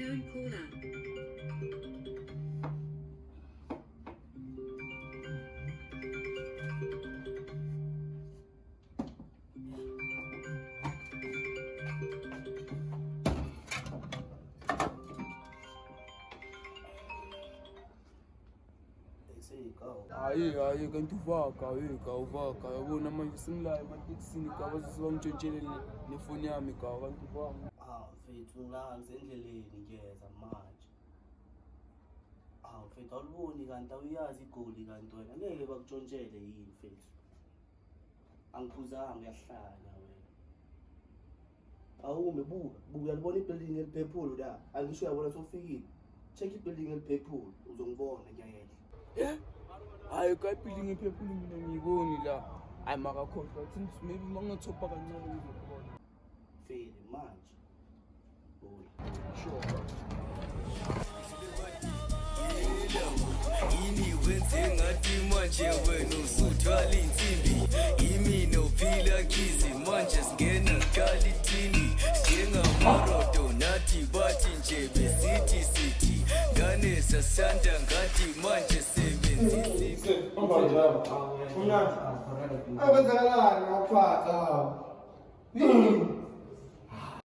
Unknown caller. Hayi kanti uvaka yabona manje sengilayo ematekisini gaba sesibangitshontshele nefoni yami gaba kanti uvaka. Mfethu ngilanga ngisendleleni ngiyeza manje. Mfethu awuliboni kanti awuyazi igoli kanti wena ngeke bakutshontshele yini mfethu. Angiphuzanga uyahlanya wena. Awume buka uyalibona ibuilding eliphephulu la. Angisho uyabona sofikile. Check ibuilding eliphephulu uzongibona ngiyayela. Hayi ka building ephephulu mina ngiyiboni la. Hayi makakhohlwa since maybe mangathopha kancane ngizobona. Fele manje. Sure. Yini wenze ngathi manje wena usuthwala insimbi yimi nophila khizi manje singena kalithini njengamarodo nathi bathi nje besithi ngane sasanda ngathi manje sebenzisi Abenzakalani ngaphatha?